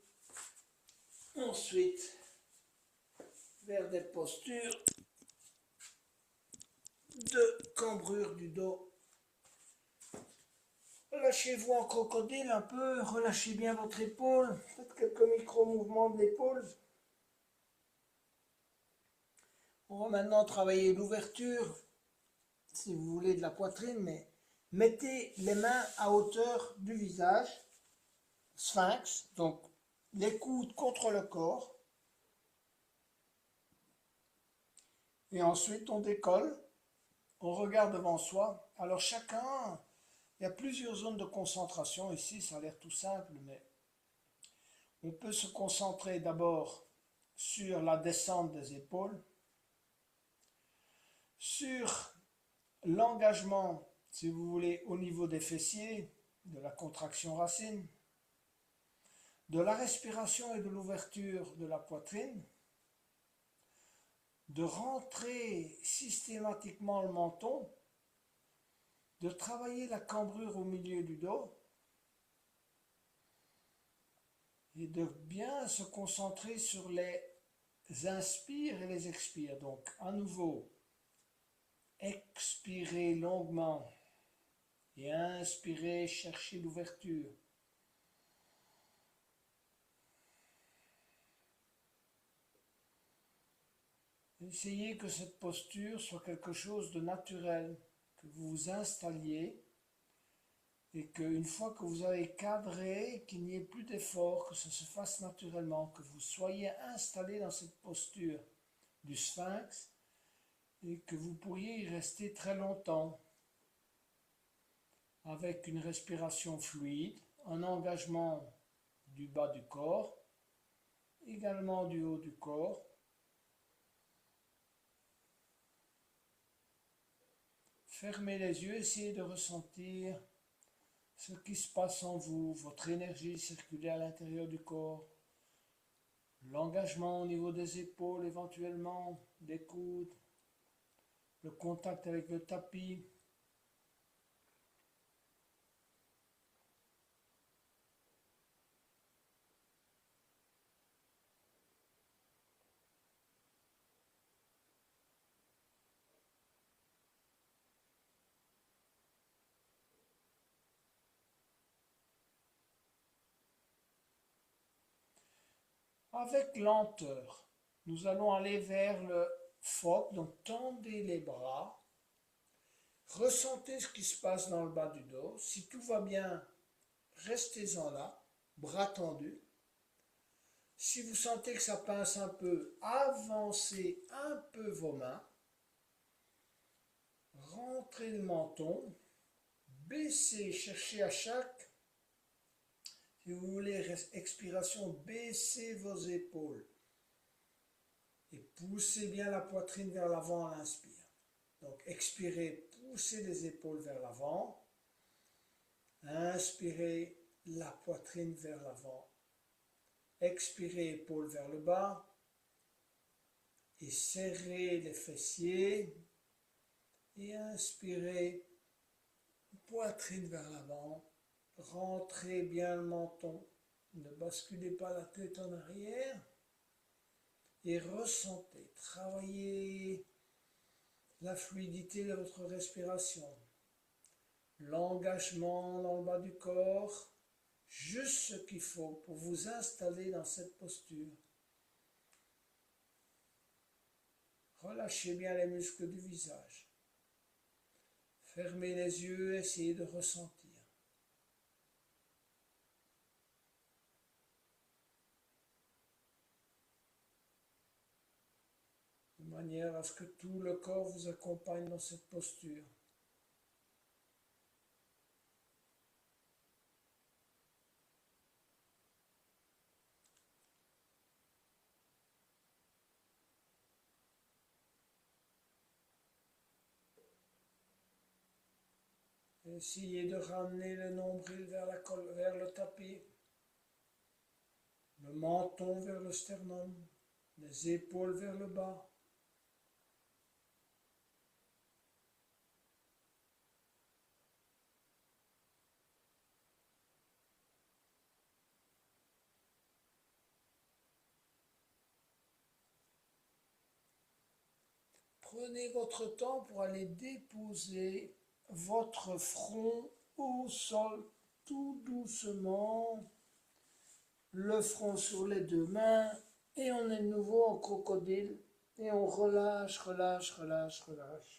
ensuite vers des postures de cambrure du dos. Relâchez-vous en crocodile un peu, relâchez bien votre épaule, faites quelques micro-mouvements de l'épaule. On va maintenant travailler l'ouverture, si vous voulez, de la poitrine, mais mettez les mains à hauteur du visage, sphinx, donc les coudes contre le corps. Et ensuite, on décolle, on regarde devant soi. Alors chacun, il y a plusieurs zones de concentration ici, ça a l'air tout simple, mais on peut se concentrer d'abord sur la descente des épaules, sur l'engagement, si vous voulez, au niveau des fessiers, de la contraction racine, de la respiration et de l'ouverture de la poitrine, de rentrer systématiquement le menton, de travailler la cambrure au milieu du dos et de bien se concentrer sur les inspires et les expires. Donc à nouveau, expirez longuement et inspirez, cherchez l'ouverture. Essayez que cette posture soit quelque chose de naturel, que vous vous installiez et qu'une fois que vous avez cadré, qu'il n'y ait plus d'effort, que ça se fasse naturellement, que vous soyez installé dans cette posture du sphinx et que vous pourriez y rester très longtemps avec une respiration fluide, un engagement du bas du corps, également du haut du corps. Fermez les yeux, essayez de ressentir ce qui se passe en vous, votre énergie circuler à l'intérieur du corps, l'engagement au niveau des épaules éventuellement, des coudes, le contact avec le tapis. Avec lenteur, nous allons aller vers le phoque, donc tendez les bras, ressentez ce qui se passe dans le bas du dos. Si tout va bien, restez-en là, bras tendus. Si vous sentez que ça pince un peu, avancez un peu vos mains, rentrez le menton, baissez, cherchez à chaque, si vous voulez, expiration, baissez vos épaules et poussez bien la poitrine vers l'avant à l'inspire. Donc expirez, poussez les épaules vers l'avant, inspirez la poitrine vers l'avant, expirez épaules vers le bas et serrez les fessiers et inspirez poitrine vers l'avant, rentrez bien le menton, ne basculez pas la tête en arrière et ressentez, travaillez la fluidité de votre respiration, l'engagement dans le bas du corps, juste ce qu'il faut pour vous installer dans cette posture. Relâchez bien les muscles du visage. Fermez les yeux, essayez de ressentir. De manière à ce que tout le corps vous accompagne dans cette posture. Essayez de ramener le nombril vers le tapis, le menton vers le sternum, les épaules vers le bas. Prenez votre temps pour aller déposer votre front au sol, tout doucement, le front sur les deux mains, et on est de nouveau en crocodile, et on relâche, relâche, relâche, relâche.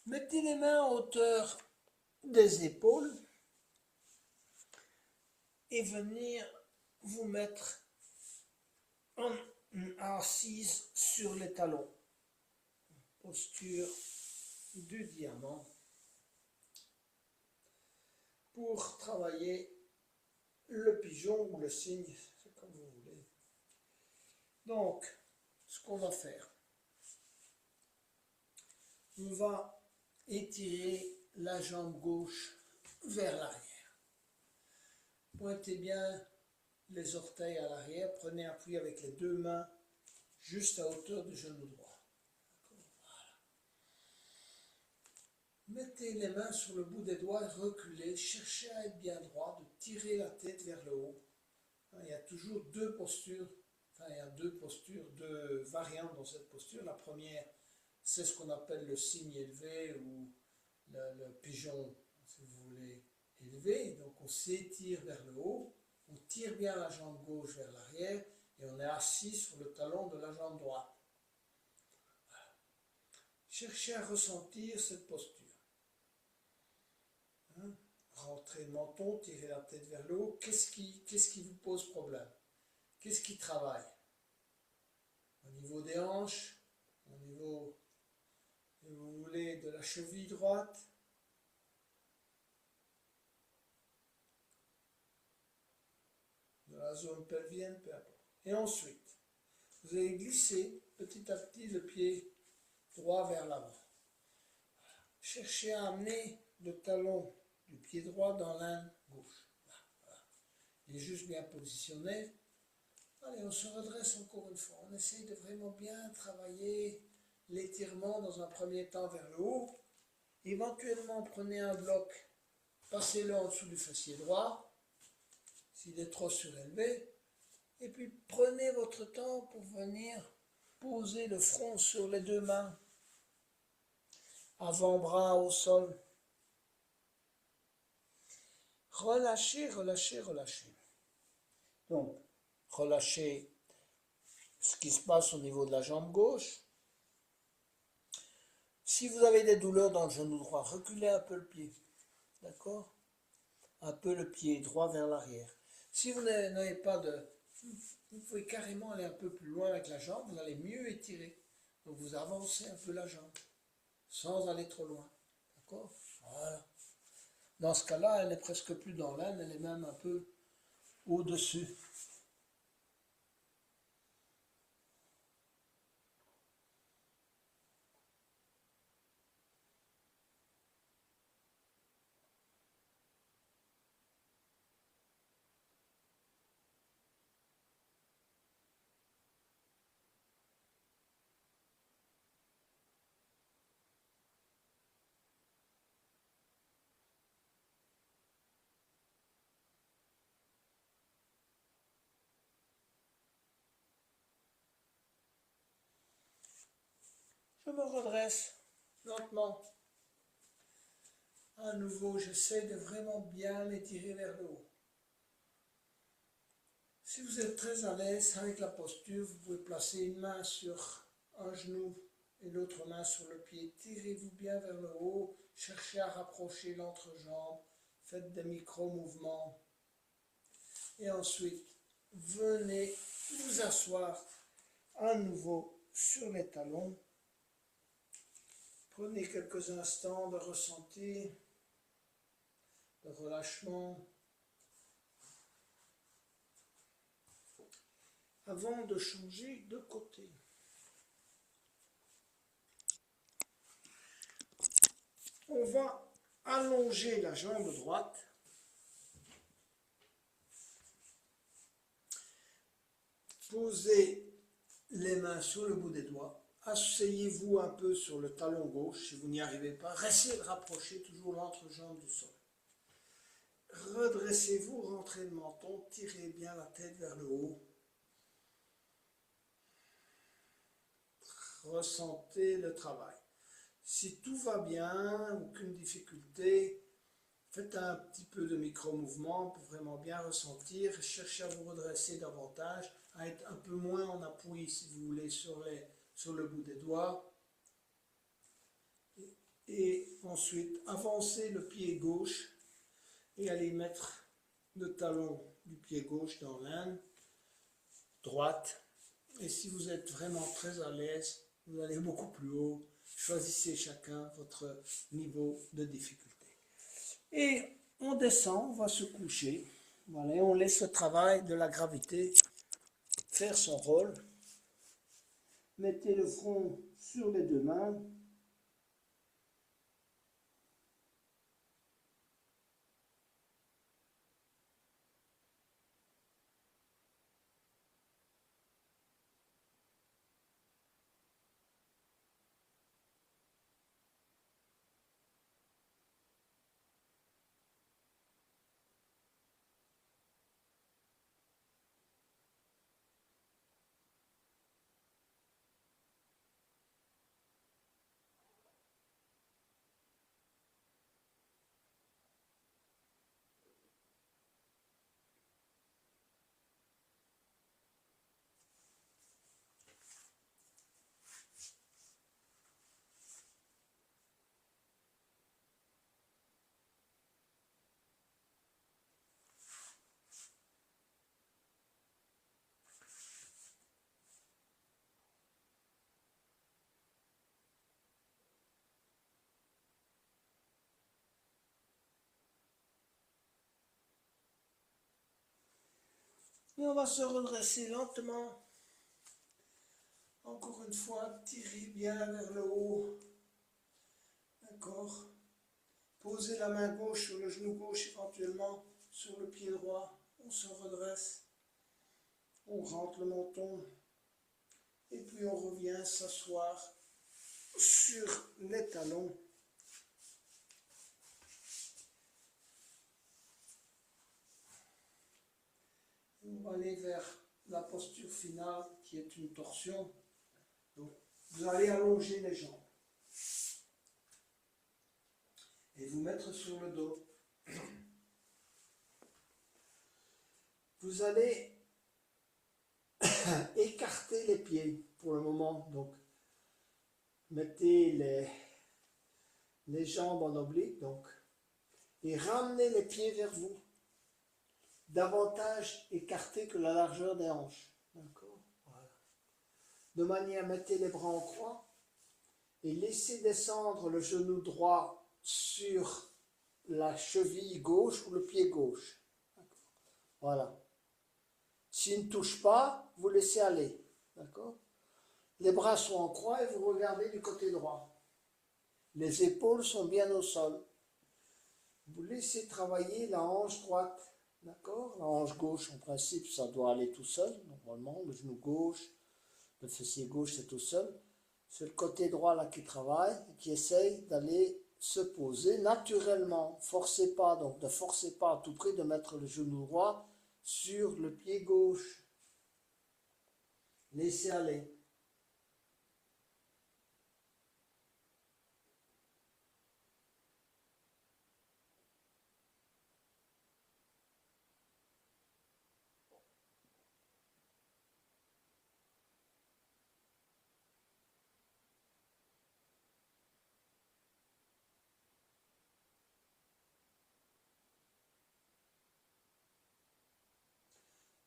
Mettez les mains à hauteur des épaules et venir vous mettre en assise sur les talons. Posture du diamant pour travailler le pigeon ou le cygne, c'est comme vous voulez. Donc, ce qu'on va faire, on va étirer la jambe gauche vers l'arrière. Pointez bien les orteils à l'arrière, prenez appui avec les deux mains juste à hauteur du genou droit. Voilà. Mettez les mains sur le bout des doigts et reculez, cherchez à être bien droit, de tirer la tête vers le haut. Il y a toujours deux postures, il y a deux postures, deux variantes dans cette posture. La première, c'est ce qu'on appelle le cygne élevé ou le pigeon, si vous voulez, élevé. Donc on s'étire vers le haut, on tire bien la jambe gauche vers l'arrière et on est assis sur le talon de la jambe droite. Voilà. Cherchez à ressentir cette posture. Rentrez le menton, tirez la tête vers le haut. Qu'est-ce qui vous pose problème? Qu'est-ce qui travaille? Au niveau des hanches, au niveau, si vous voulez, de la cheville droite, de la zone pelvienne, peu importe. Et ensuite, vous allez glisser petit à petit le pied droit vers l'avant. Cherchez à amener le talon du pied droit dans l'âne gauche. Voilà. Il est juste bien positionné. Allez, on se redresse encore une fois. On essaye de vraiment bien travailler l'étirement dans un premier temps vers le haut. Éventuellement, prenez un bloc, passez-le en dessous du fessier droit, s'il est trop surélevé. Et puis, prenez votre temps pour venir poser le front sur les deux mains. Avant-bras au sol. Relâchez, relâchez, relâchez. Donc, relâchez ce qui se passe au niveau de la jambe gauche. Si vous avez des douleurs dans le genou droit, reculez un peu le pied. D'accord? Un peu le pied droit vers l'arrière. Si vous n'avez pas de... Vous pouvez carrément aller un peu plus loin avec la jambe, vous allez mieux étirer. Donc vous avancez un peu la jambe, sans aller trop loin. D'accord? Voilà. Dans ce cas-là, elle n'est presque plus dans l'âne, elle est même un peu au-dessus. Je me redresse lentement. À nouveau, j'essaie de vraiment bien l'étirer vers le haut. Si vous êtes très à l'aise avec la posture, vous pouvez placer une main sur un genou et l'autre main sur le pied. Tirez-vous bien vers le haut, cherchez à rapprocher l'entrejambe, faites des micro-mouvements. Et ensuite, venez vous asseoir à nouveau sur les talons. Prenez quelques instants de ressentir de relâchement. Avant de changer de côté. On va allonger la jambe droite. Posez les mains sur le bout des doigts. Asseyez-vous un peu sur le talon gauche si vous n'y arrivez pas. Restez rapprocher toujours l'entrejambe du sol. Redressez-vous, rentrez le menton, tirez bien la tête vers le haut. Ressentez le travail. Si tout va bien, aucune difficulté, faites un petit peu de micro-mouvement pour vraiment bien ressentir. Cherchez à vous redresser davantage, à être un peu moins en appui si vous voulez sur le bout des doigts. Et ensuite, avancez le pied gauche et allez mettre le talon du pied gauche dans l'inde droite. Et si vous êtes vraiment très à l'aise, vous allez beaucoup plus haut. Choisissez chacun votre niveau de difficulté. Et on descend, on va se coucher. Voilà, et on laisse le travail de la gravité faire son rôle. Mettez le front sur les deux mains. Et on va se redresser lentement. Encore une fois, tirez bien vers le haut. D'accord. Posez la main gauche sur le genou gauche, éventuellement sur le pied droit. On se redresse. On rentre le menton. Et puis on revient s'asseoir sur les talons. On va aller vers la posture finale qui est une torsion. Donc, vous allez allonger les jambes et vous mettre sur le dos. Vous allez écarter les pieds pour le moment. Donc, mettez les jambes en oblique donc, et ramenez les pieds vers vous. Davantage écartés que la largeur des hanches. D'accord. Voilà. De manière, mettez les bras en croix et laissez descendre le genou droit sur la cheville gauche ou le pied gauche. Voilà. S'il ne touche pas, vous laissez aller. D'accord. Les bras sont en croix et vous regardez du côté droit. Les épaules sont bien au sol. Vous laissez travailler la hanche droite. D'accord. La hanche gauche, en principe, ça doit aller tout seul. Normalement, le genou gauche, le fessier gauche, c'est tout seul. C'est le côté droit là qui travaille, qui essaye d'aller se poser naturellement. Forcez pas, donc ne forcez pas à tout prix de mettre le genou droit sur le pied gauche. Laissez aller.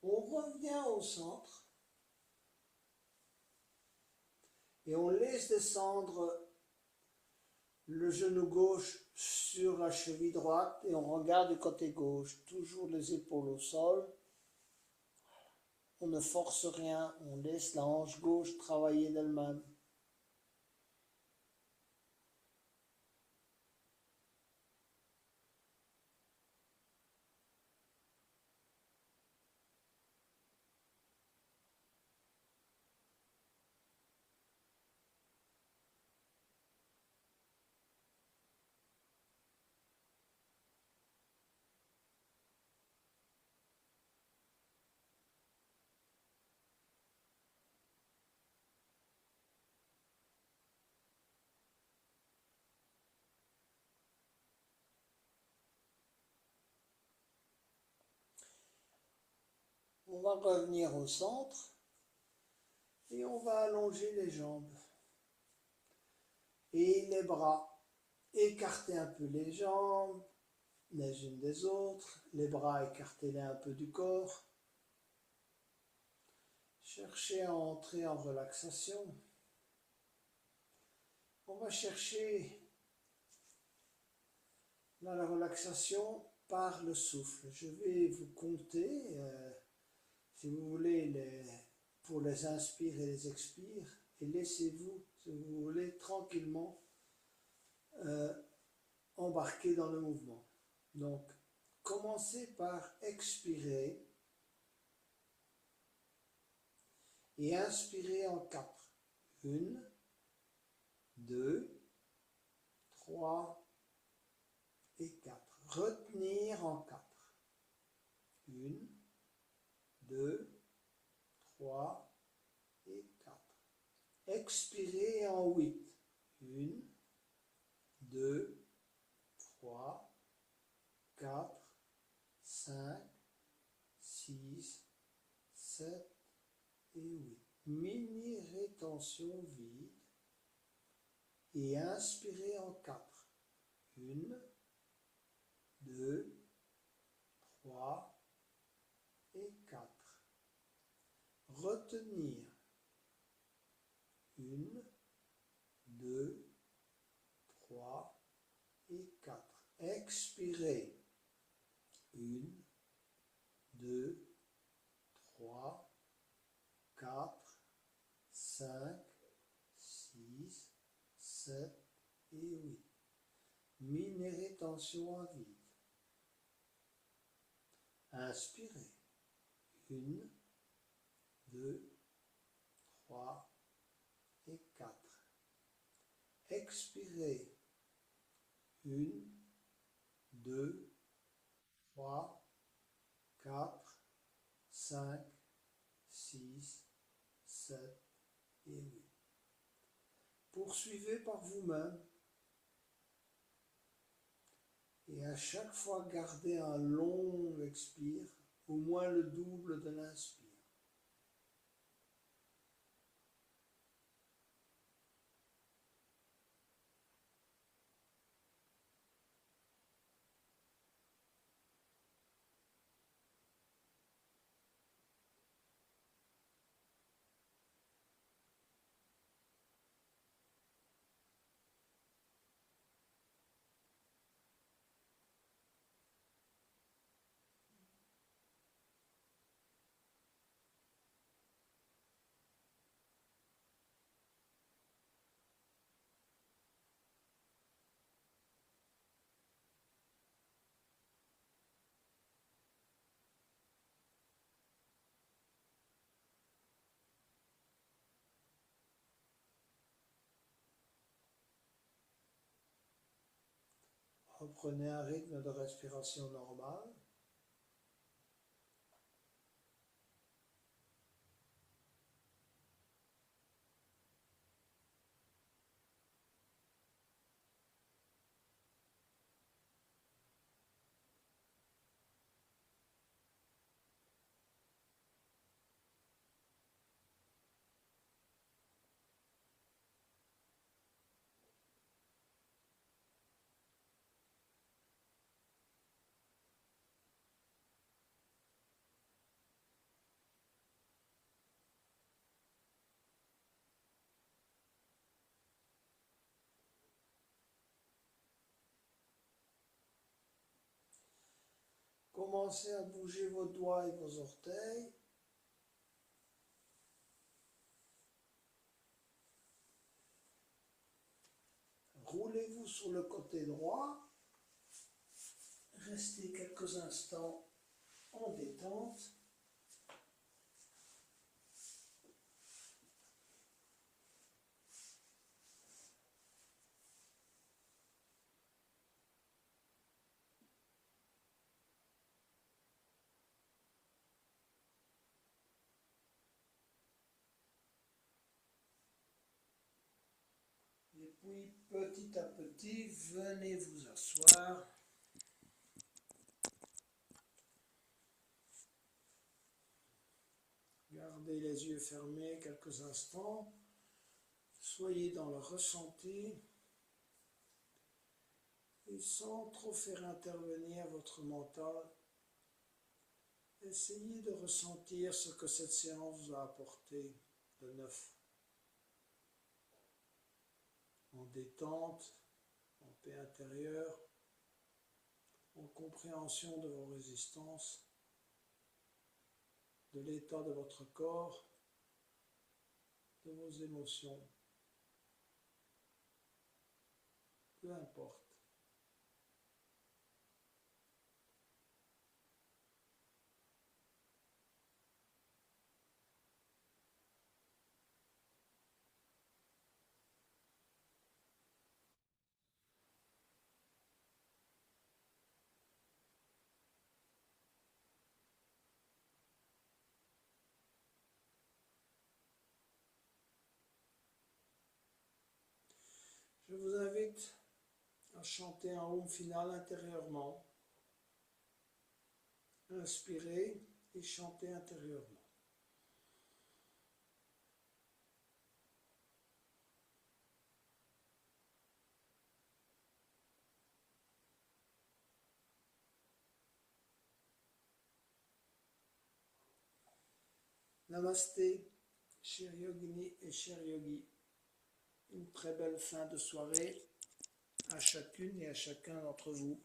On revient au centre et on laisse descendre le genou gauche sur la cheville droite et on regarde du côté gauche. Toujours les épaules au sol. On ne force rien, on laisse la hanche gauche travailler d'elle-même. On va revenir au centre et on va allonger les jambes et les bras. Écarter un peu les jambes les unes des autres, les bras écartés un peu du corps. Cherchez à entrer en relaxation. On va chercher la relaxation par le souffle. Je vais vous compter, si vous voulez, pour les inspires et les expires, et laissez-vous, si vous voulez, tranquillement embarquer dans le mouvement. Donc, commencez par expirer et inspirer en 4. 1, 2, 3 et 4. Retenir en 4. 1, 2, 3 et 4. Expirer en 8. 1, 2, 3, 4, 5, 6, 7 et 8. Mini rétention vide. Et inspirez en 4. 1, 2, 3 et 4. Retenir. 1, 2, 3 et 4. Expirez. 1, 2, 3, 4, 5, 6, 7 et 8. Mini rétention à vide. Inspirez. 1, 2, 3 et 4. Expirez. 1, 2, 3, 4, 5, 6, 7 et 8. Poursuivez par vous-même et à chaque fois gardez un long expire, au moins le double de l'inspire. Reprenez un rythme de respiration normal. commencez à bouger vos doigts et vos orteils. Roulez-vous sur le côté droit. Restez quelques instants en détente. Et puis petit à petit, venez vous asseoir. Gardez les yeux fermés quelques instants. Soyez dans le ressenti. Et sans trop faire intervenir votre mental, essayez de ressentir ce que cette séance vous a apporté de neuf. En détente, en paix intérieure, en compréhension de vos résistances, de l'état de votre corps, de vos émotions. Peu importe. Je vous invite à chanter un Om final intérieurement. Inspirez et chantez intérieurement. Namasté, chère yogini et chers yogis. Une très belle fin de soirée à chacune et à chacun d'entre vous.